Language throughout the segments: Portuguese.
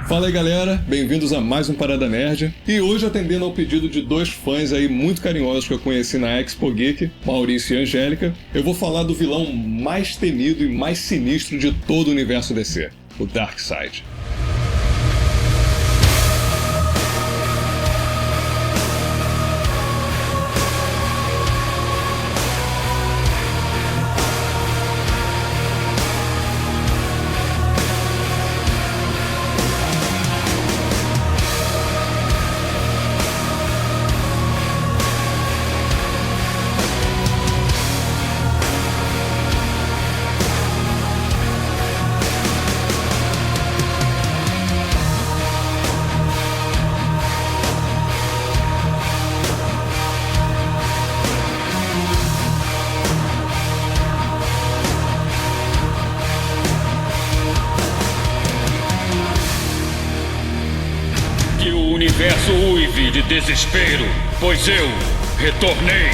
Fala aí galera, bem-vindos a mais um Parada Nerd. E hoje, atendendo ao pedido de dois fãs aí muito carinhosos que eu conheci na Expo Geek, Maurício e Angélica, eu vou falar do vilão mais temido e mais sinistro de todo o universo DC, o Darkseid. O universo uive de desespero, pois eu retornei.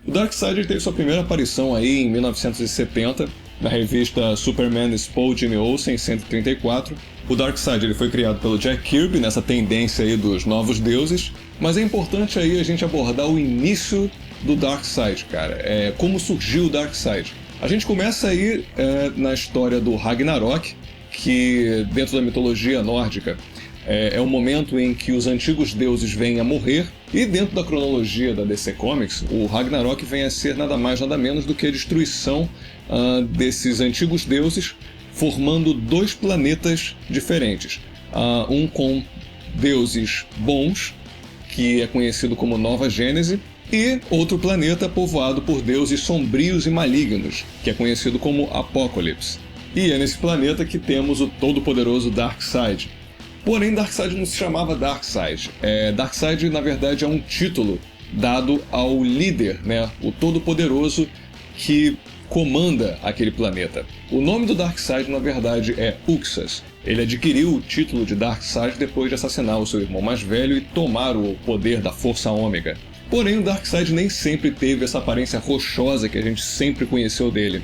O Darkseid teve sua primeira aparição aí em 1970, na revista Superman Expo Jimmy Olsen 134. O Darkseid ele foi criado pelo Jack Kirby nessa tendência aí dos novos deuses, mas é importante aí a gente abordar o início do Darkseid, cara. Como surgiu o Darkseid. A gente começa aí na história do Ragnarok, que dentro da mitologia nórdica é o momento em que os antigos deuses vêm a morrer, e dentro da cronologia da DC Comics, o Ragnarok vem a ser nada mais nada menos do que a destruição desses antigos deuses, formando dois planetas diferentes. Um com deuses bons, que é conhecido como Nova Gênese, e outro planeta povoado por deuses sombrios e malignos, que é conhecido como Apocalipse. E é nesse planeta que temos o todo-poderoso Darkseid. Porém, Darkseid não se chamava Darkseid. Darkseid, na verdade, é um título dado ao líder, né? O todo-poderoso que comanda aquele planeta. O nome do Darkseid, na verdade, é Uxas. Ele adquiriu o título de Darkseid depois de assassinar o seu irmão mais velho e tomar o poder da Força Ômega. Porém, o Darkseid nem sempre teve essa aparência rochosa que a gente sempre conheceu dele.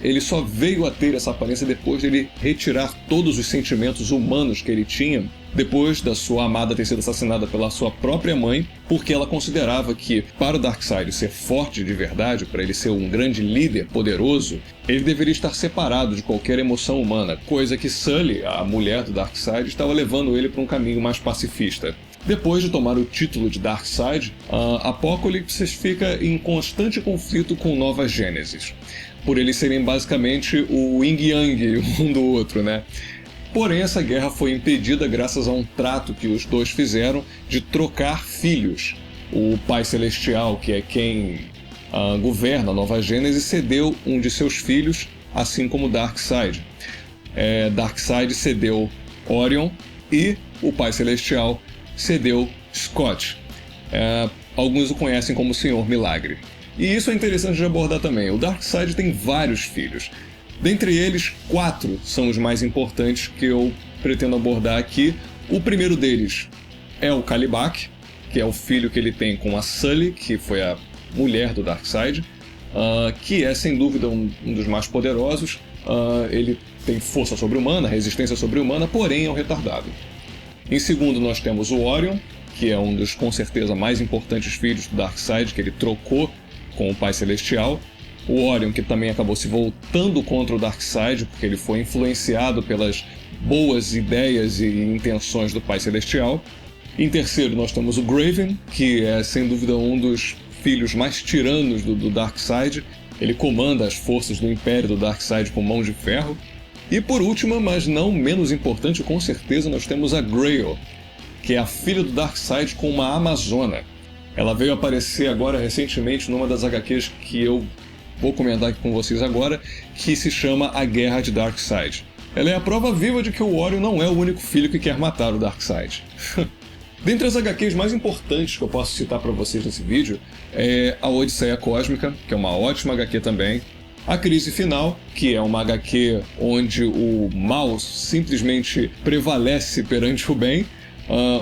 Ele só veio a ter essa aparência depois de ele retirar todos os sentimentos humanos que ele tinha, depois da sua amada ter sido assassinada pela sua própria mãe, porque ela considerava que, para o Darkseid ser forte de verdade, para ele ser um grande líder poderoso, ele deveria estar separado de qualquer emoção humana, coisa que Sully, a mulher do Darkseid, estava levando ele para um caminho mais pacifista. Depois de tomar o título de Darkseid, Apocalipse fica em constante conflito com Nova Gênesis, por eles serem basicamente o yin yang um do outro, né? Porém, essa guerra foi impedida graças a um trato que os dois fizeram de trocar filhos. O Pai Celestial, que é quem governa a Nova Gênesis, cedeu um de seus filhos, assim como Darkseid. Darkseid cedeu Orion e o Pai Celestial cedeu Scott. Alguns o conhecem como Senhor Milagre. E isso é interessante de abordar também. O Darkseid tem vários filhos. Dentre eles, 4 são os mais importantes que eu pretendo abordar aqui. O primeiro deles é o Kalibak, que é o filho que ele tem com a Sully, que foi a mulher do Darkseid, que é sem dúvida um dos mais poderosos. Ele tem força sobre-humana, resistência sobre-humana, porém é um retardado. Em segundo, nós temos o Orion, que é um dos, com certeza, mais importantes filhos do Darkseid, que ele trocou com o Pai Celestial. O Orion, que também acabou se voltando contra o Darkseid, porque ele foi influenciado pelas boas ideias e intenções do Pai Celestial. Em terceiro, nós temos o Graven, que é, sem dúvida, um dos filhos mais tiranos do Darkseid. Ele comanda as forças do Império do Darkseid com mão de ferro. E por último, mas não menos importante, com certeza, nós temos a Grail, que é a filha do Darkseid com uma Amazona. Ela veio aparecer agora recentemente numa das HQs que eu vou comentar aqui com vocês agora, que se chama A Guerra de Darkseid. Ela é a prova viva de que o Orion não é o único filho que quer matar o Darkseid. Dentre as HQs mais importantes que eu posso citar para vocês nesse vídeo é a Odisseia Cósmica, que é uma ótima HQ também. A Crise Final, que é uma HQ onde o mal simplesmente prevalece perante o bem,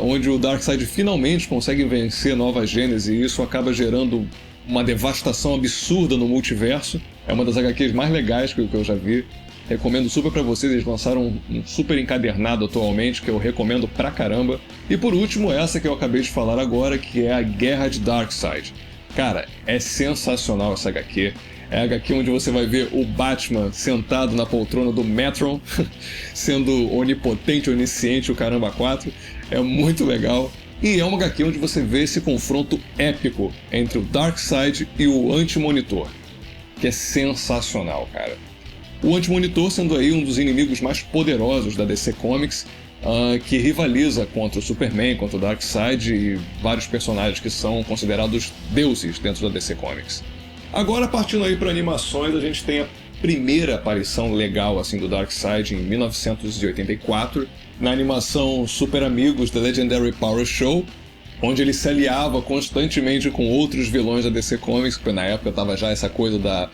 onde o Darkseid finalmente consegue vencer Nova Gênesis e isso acaba gerando uma devastação absurda no multiverso. É uma das HQs mais legais que eu já vi. Recomendo super pra vocês, eles lançaram um super encadernado atualmente, que eu recomendo pra caramba. E por último, essa que eu acabei de falar agora, que é a Guerra de Darkseid. Cara, é sensacional essa HQ. É a HQ onde você vai ver o Batman sentado na poltrona do Metron, sendo onipotente, onisciente, o caramba 4. É muito legal. E é uma HQ onde você vê esse confronto épico entre o Darkseid e o Anti-Monitor, que é sensacional, cara. O Anti-Monitor sendo aí um dos inimigos mais poderosos da DC Comics, que rivaliza contra o Superman, contra o Darkseid e vários personagens que são considerados deuses dentro da DC Comics. Agora, partindo aí para animações, a gente tem a primeira aparição legal assim do Darkseid em 1984, na animação Super Amigos The Legendary Power Show, onde ele se aliava constantemente com outros vilões da DC Comics, porque na época tava já essa coisa da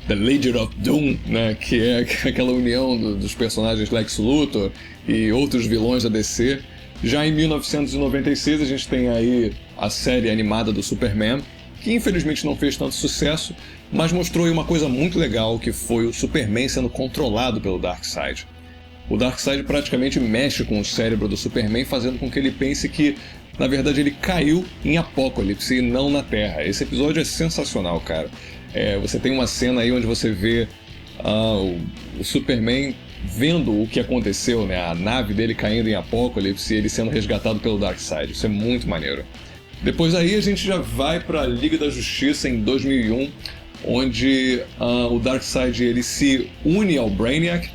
The Legion of Doom, né, que é aquela união dos personagens Lex Luthor e outros vilões da DC. Já em 1996 a gente tem aí a série animada do Superman, que infelizmente não fez tanto sucesso, mas mostrou aí uma coisa muito legal, que foi o Superman sendo controlado pelo Darkseid. O Darkseid praticamente mexe com o cérebro do Superman, fazendo com que ele pense que, na verdade, ele caiu em Apocalipse e não na Terra. Esse episódio é sensacional, cara. Você tem uma cena aí onde você vê o Superman vendo o que aconteceu, né? A nave dele caindo em Apocalipse e ele sendo resgatado pelo Darkseid. Isso é muito maneiro. Depois aí a gente já vai para a Liga da Justiça em 2001, onde o Darkseid ele se une ao Brainiac.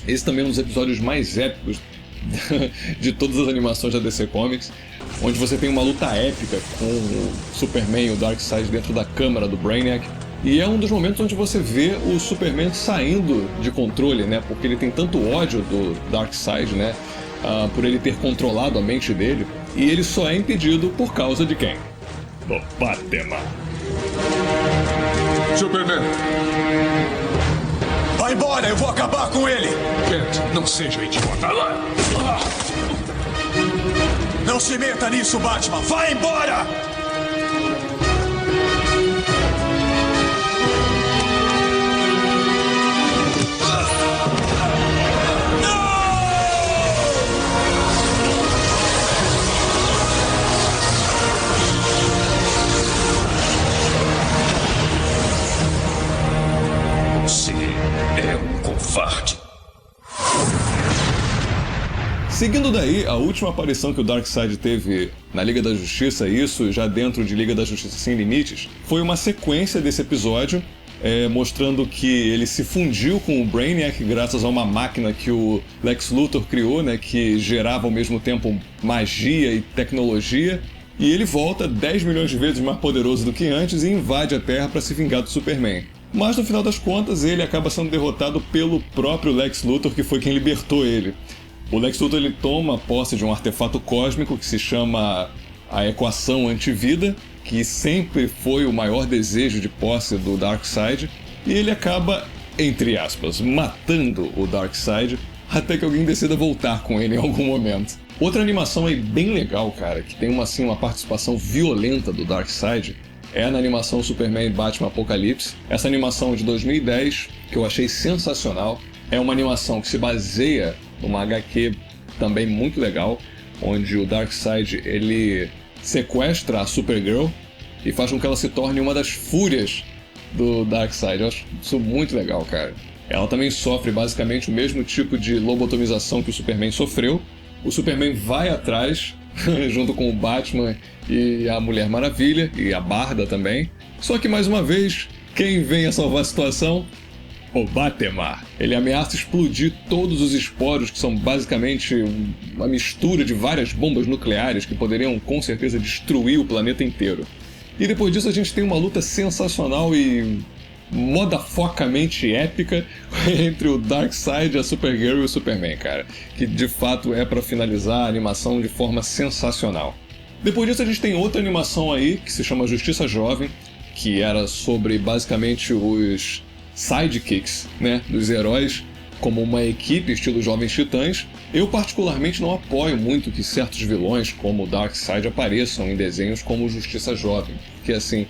Esse também é um dos episódios mais épicos de todas as animações da DC Comics, onde você tem uma luta épica com o Superman e o Darkseid dentro da câmara do Brainiac. E é um dos momentos onde você vê o Superman saindo de controle, né? Porque ele tem tanto ódio do Darkseid, né? Por ele ter controlado a mente dele. E ele só é impedido por causa de quem? Do Batman. Superman! Vai embora, eu vou acabar com ele! Kent, não seja idiota. Não se meta nisso, Batman! Vai embora! Você é um covarde. Seguindo daí, a última aparição que o Darkseid teve na Liga da Justiça, isso já dentro de Liga da Justiça Sem Limites, foi uma sequência desse episódio, mostrando que ele se fundiu com o Brainiac graças a uma máquina que o Lex Luthor criou, né, que gerava ao mesmo tempo magia e tecnologia, e ele volta 10 milhões de vezes mais poderoso do que antes e invade a Terra para se vingar do Superman. Mas no final das contas, ele acaba sendo derrotado pelo próprio Lex Luthor, que foi quem libertou ele. O Lex Luthor ele toma posse de um artefato cósmico que se chama a Equação Antivida, que sempre foi o maior desejo de posse do Darkseid, e ele acaba, entre aspas, matando o Darkseid, até que alguém decida voltar com ele em algum momento. Outra animação aí bem legal, cara, que tem uma participação violenta do Darkseid, é na animação Superman e Batman Apocalipse. Essa animação de 2010, que eu achei sensacional, é uma animação que se baseia numa HQ também muito legal, onde o Darkseid ele sequestra a Supergirl e faz com que ela se torne uma das fúrias do Darkseid. Eu acho isso muito legal, cara. Ela também sofre basicamente o mesmo tipo de lobotomização que o Superman sofreu. O Superman vai atrás, junto com o Batman e a Mulher Maravilha, e a Barda também. Só que, mais uma vez, quem vem a salvar a situação? O Batman. Ele ameaça explodir todos os esporos, que são basicamente uma mistura de várias bombas nucleares que poderiam, com certeza, destruir o planeta inteiro. E depois disso a gente tem uma luta sensacional e modafocamente épica entre o Darkseid, a Supergirl e o Superman, cara. Que de fato é pra finalizar a animação de forma sensacional. Depois disso a gente tem outra animação aí, que se chama Justiça Jovem, que era sobre basicamente os sidekicks, né, dos heróis, como uma equipe estilo Jovens Titãs. Eu particularmente não apoio muito que certos vilões como o Darkseid apareçam em desenhos como Justiça Jovem, porque assim,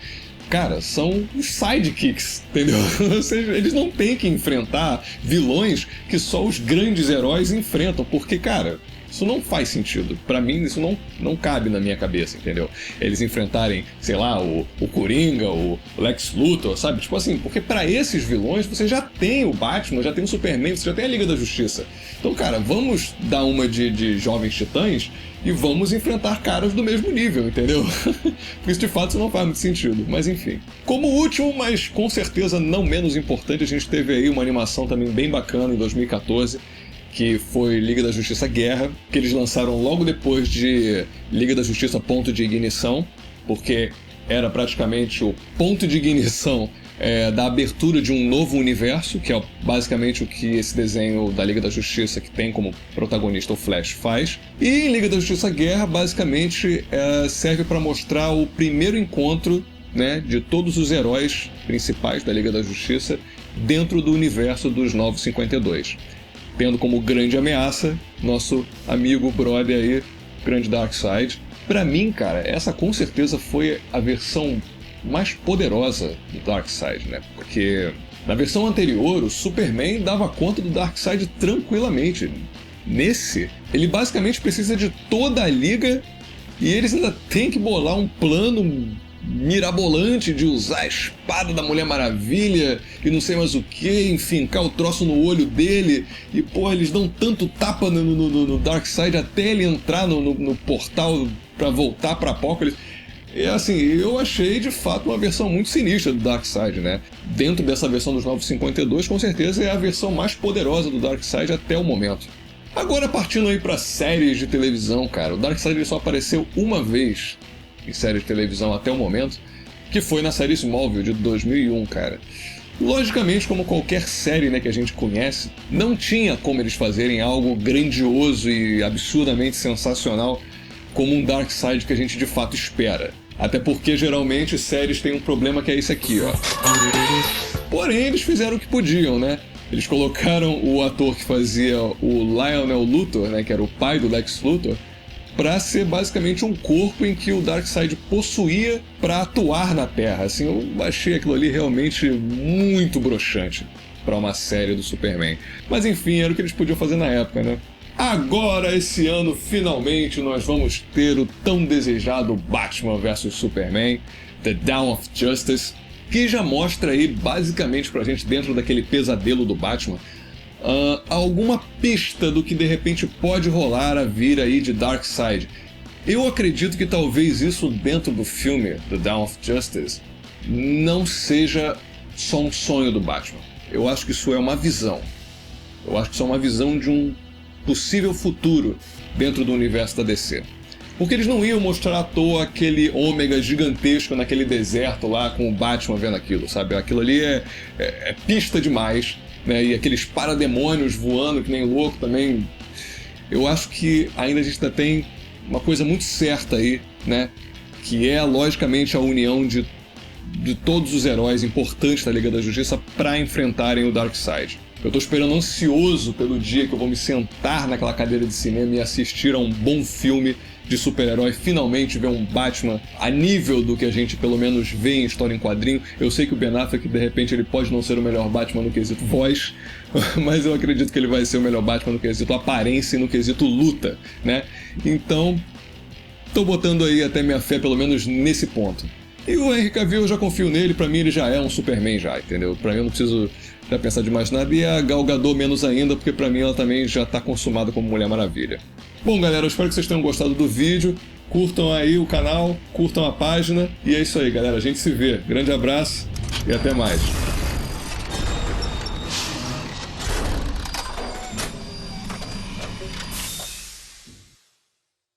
cara, são os sidekicks, entendeu? Ou seja, eles não têm que enfrentar vilões que só os grandes heróis enfrentam, porque, cara, isso não faz sentido. Pra mim, isso não cabe na minha cabeça, entendeu? Eles enfrentarem, sei lá, o Coringa, o Lex Luthor, sabe? Tipo assim, porque pra esses vilões você já tem o Batman, já tem o Superman, você já tem a Liga da Justiça. Então, cara, vamos dar uma de Jovens Titãs e vamos enfrentar caras do mesmo nível, entendeu? Porque isso de fato não faz muito sentido, mas enfim. Como último, mas com certeza não menos importante, a gente teve aí uma animação também bem bacana em 2014, que foi Liga da Justiça Guerra, que eles lançaram logo depois de Liga da Justiça Ponto de Ignição, porque era praticamente o ponto de ignição da abertura de um novo universo, que é basicamente o que esse desenho da Liga da Justiça, que tem como protagonista o Flash, faz. E em Liga da Justiça Guerra, basicamente, serve para mostrar o primeiro encontro, né, de todos os heróis principais da Liga da Justiça dentro do universo dos Novos 52. Tendo como grande ameaça nosso amigo, brother aí, grande Darkseid. Pra mim, cara, essa com certeza foi a versão mais poderosa do Darkseid, né? Porque na versão anterior, o Superman dava conta do Darkseid tranquilamente. Nesse, ele basicamente precisa de toda a Liga e eles ainda têm que bolar um plano mirabolante de usar a espada da Mulher Maravilha e não sei mais o que, enfincar o troço no olho dele, e pô, eles dão tanto tapa no Darkseid até ele entrar no portal pra voltar pra Apokolips. E assim, eu achei de fato uma versão muito sinistra do Darkseid, né? Dentro dessa versão dos 952, com certeza é a versão mais poderosa do Darkseid até o momento. Agora, partindo aí pra séries de televisão, cara, o Darkseid ele só apareceu uma vez em série de televisão até o momento, que foi na série Smallville de 2001, cara. Logicamente, como qualquer série, né, que a gente conhece, não tinha como eles fazerem algo grandioso e absurdamente sensacional como um Darkseid que a gente de fato espera. Até porque geralmente séries têm um problema que é esse aqui, ó. Porém, eles fizeram o que podiam, né? Eles colocaram o ator que fazia o Lionel Luthor, né, que era o pai do Lex Luthor, para ser basicamente um corpo em que o Darkseid possuía para atuar na Terra. Assim, eu achei aquilo ali realmente muito broxante para uma série do Superman. Mas enfim, era o que eles podiam fazer na época, né? Agora, esse ano, finalmente, nós vamos ter o tão desejado Batman vs Superman, The Dawn of Justice, que já mostra aí, basicamente pra gente, dentro daquele pesadelo do Batman, alguma pista do que de repente pode rolar a vir aí de Darkseid. Eu acredito que talvez isso dentro do filme The Dawn of Justice não seja só um sonho do Batman. Eu acho que isso é uma visão. Eu acho que isso é uma visão de um possível futuro dentro do universo da DC. Porque eles não iam mostrar à toa aquele ômega gigantesco naquele deserto lá com o Batman vendo aquilo, sabe? Aquilo ali é pista demais. Né, e aqueles parademônios voando que nem louco também. Eu acho que ainda a gente ainda tem uma coisa muito certa aí, né? Que é, logicamente, a união de todos os heróis importantes da Liga da Justiça para enfrentarem o Darkseid. Eu tô esperando ansioso pelo dia que eu vou me sentar naquela cadeira de cinema e assistir a um bom filme de super-herói, finalmente ver um Batman a nível do que a gente pelo menos vê em história em quadrinho. Eu sei que o Ben Affleck, de repente, ele pode não ser o melhor Batman no quesito voz, mas eu acredito que ele vai ser o melhor Batman no quesito aparência e no quesito luta, né? Então, tô botando aí até minha fé, pelo menos nesse ponto. E o Henry Cavill, eu já confio nele, pra mim ele já é um Superman já, entendeu? Pra mim eu não preciso já pensar de mais nada, e a Gal Gadot menos ainda, porque pra mim ela também já tá consumada como Mulher Maravilha. Bom, galera, eu espero que vocês tenham gostado do vídeo, curtam aí o canal, curtam a página, e é isso aí, galera, a gente se vê. Grande abraço e até mais.